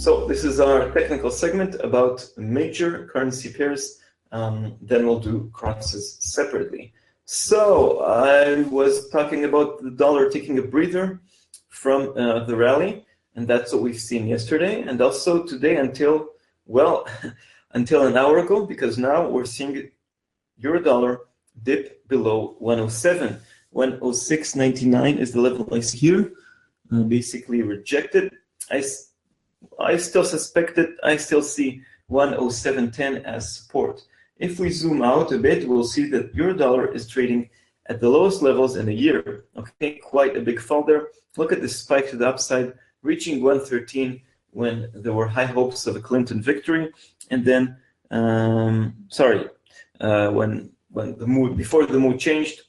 So this is our technical segment about major currency pairs. Then we'll do crosses separately. So I was talking about the dollar taking a breather from the rally, and that's what we've seen yesterday, and also today until, well, until an hour ago, because now we're seeing euro dollar dip below 107. 106.99 is the level I see here, basically rejected. I still suspect it. I still see 107.10 as support. If we zoom out a bit, we'll see that euro dollar is trading at the lowest levels in a year. Okay, quite a big fall there. Look at this spike to the upside, reaching 113 when there were high hopes of a Clinton victory, and then when the mood, before the mood changed,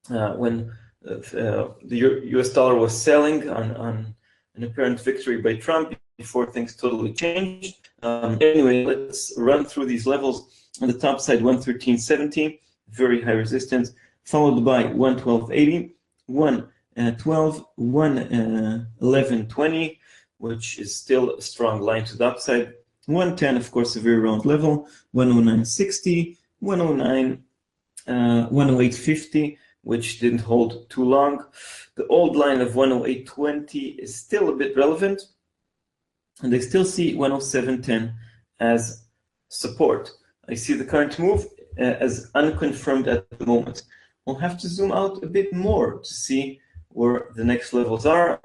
when the US dollar was selling on an apparent victory by Trump, before things totally changed. Anyway, let's run through these levels. On the top side, 113.70, very high resistance, followed by 112.80, 112, 111.20, which is still a strong line to the upside. 110, of course, a very round level. 109.60, 109, 108.50, which didn't hold too long. The old line of 108.20 is still a bit relevant, and I still see 107.10 as support. I see the current move as unconfirmed at the moment. We'll have to zoom out a bit more to see where the next levels are,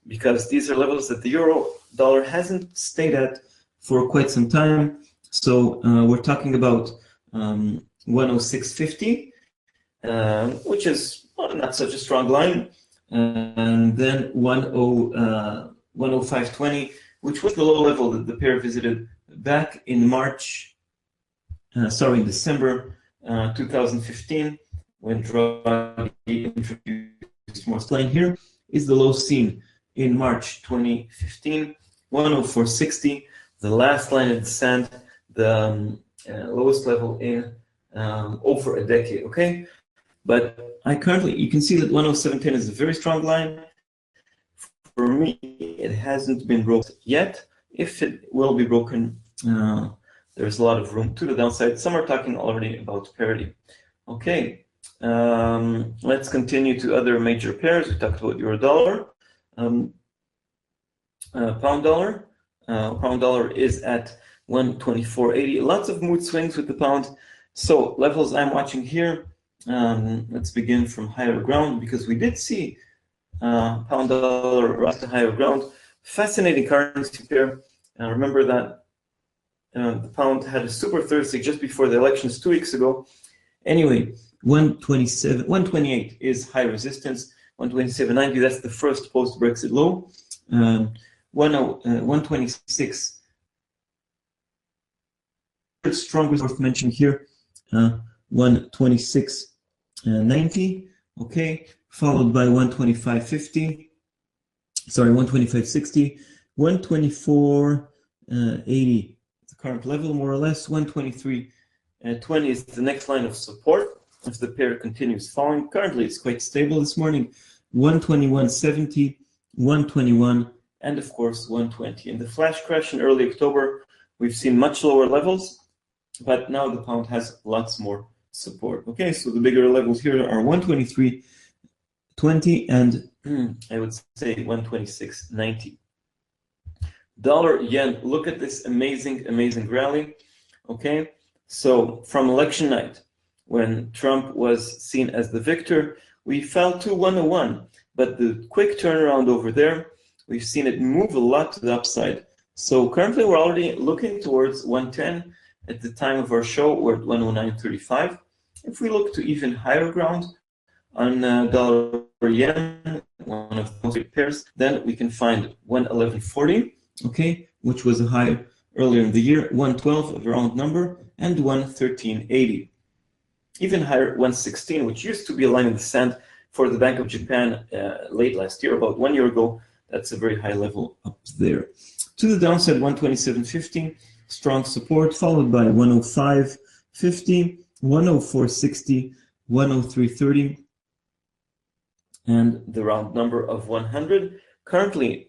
because these are levels that the euro dollar hasn't stayed at for quite some time. So we're talking about 106.50, which is not such a strong line, and then 105.20, which was the low level that the pair visited back in December 2015, when Draghi introduced more line. Here is the low seen in March 2015, 104.60, the last line in the sand, the lowest level in over a decade, okay? But you can see that 107.10 is a very strong line. For me, it hasn't been broken yet. If it will be broken, there's a lot of room to the downside. Some are talking already about parity. Okay, let's continue to other major pairs. We talked about euro dollar, pound dollar. Pound dollar is at 124.80. Lots of mood swings with the pound. So levels I'm watching here. Let's begin from higher ground, because we did see pound dollar rise to higher ground. Fascinating currency pair. Remember that the pound had a super Thursday just before the elections 2 weeks ago. Anyway, 128 is high resistance. 127.90, that's the first post-Brexit low. 126, strongest worth mentioning here. 126.90, okay, followed by 125.50. Sorry, 125.60, 124.80. Current level, more or less. 123.20 is the next line of support if the pair continues falling. Currently, it's quite stable this morning. 121.70, 121, and of course 120. In the flash crash in early October, we've seen much lower levels, but now the pound has lots more support. Okay, so the bigger levels here are 123.20 and I would say 126.90. Dollar yen, look at this amazing rally. Okay, so from election night, when Trump was seen as the victor, we fell to 101, but the quick turnaround over there, we've seen it move a lot to the upside. So currently we're already looking towards 110. At the time of our show, we're at 109.35. If we look to even higher ground on dollar yen, one of the most pairs, then we can find 111.40. Okay, which was a high earlier in the year, 112, a round number, and 113.80. Even higher, 116, which used to be a line in the sand for the Bank of Japan late last year, about 1 year ago. That's a very high level up there. To the downside, 127.50, strong support, followed by 105.50, 104.60, 103.30, and the round number of 100. Currently,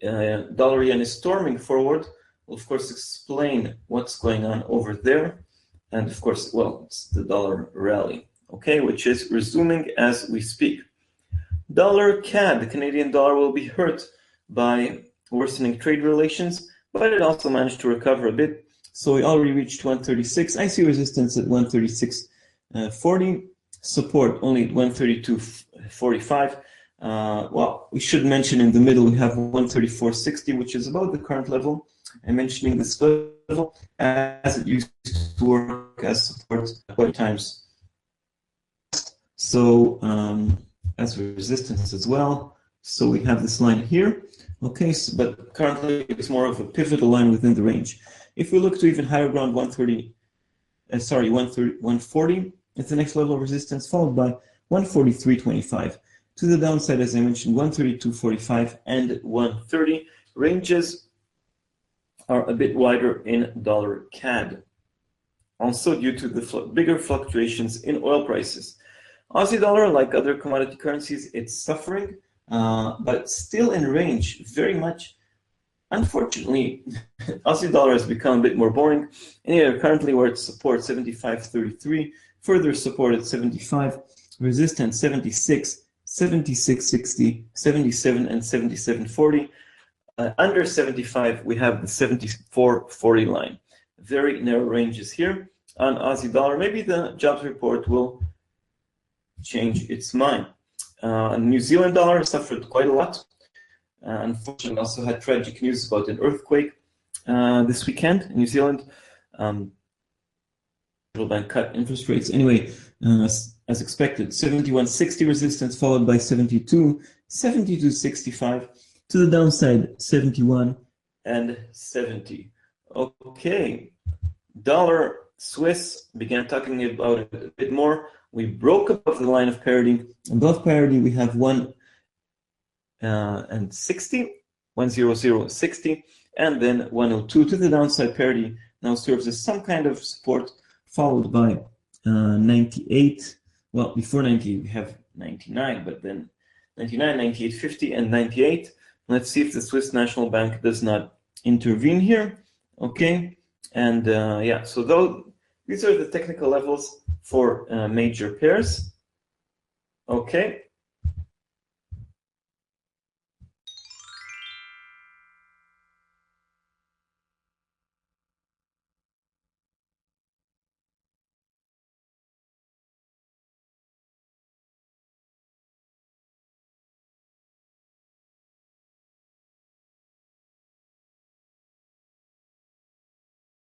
dollar yen is storming forward. We'll of course explain what's going on over there. And of course, well, it's the dollar rally, okay, which is resuming as we speak. Dollar CAD, the Canadian dollar, will be hurt by worsening trade relations, but it also managed to recover a bit. So we already reached 136. I see resistance at 136.40, support only at 132.45. Well, we should mention in the middle we have 134.60, which is about the current level. I'm mentioning this level as it used to work as support quite times. So as resistance as well. So we have this line here. Okay, so, but currently it's more of a pivotal line within the range. If we look to even higher ground, 140, it's the next level of resistance, followed by 143.25. To the downside, as I mentioned, 132.45 and 130. Ranges are a bit wider in dollar CAD, also due to the bigger fluctuations in oil prices. Aussie dollar, like other commodity currencies, it's suffering, but still in range, very much. Unfortunately, Aussie dollar has become a bit more boring. Anyway, currently we're at support 75.33, further support at 75, resistance 76, 76.60, 77, and 77.40. Under 75, we have the 74.40 line. Very narrow ranges here on Aussie dollar. Maybe the jobs report will change its mind. New Zealand dollar suffered quite a lot. Unfortunately, also had tragic news about an earthquake this weekend in New Zealand. Central bank cut interest rates. Anyway, as expected, 71.60 resistance followed by 72, 72.65. To the downside, 71 and 70. Okay, dollar Swiss began talking about it a bit more. We broke above the line of parity. Above parity, we have 160, 100.60, and then 102. To the downside, parity now serves as some kind of support, followed by 98. Well, before 90, we have 99, but then 99, 98.50, and 98. Let's see if the Swiss National Bank does not intervene here. Okay, and yeah, so these are the technical levels for major pairs. Okay,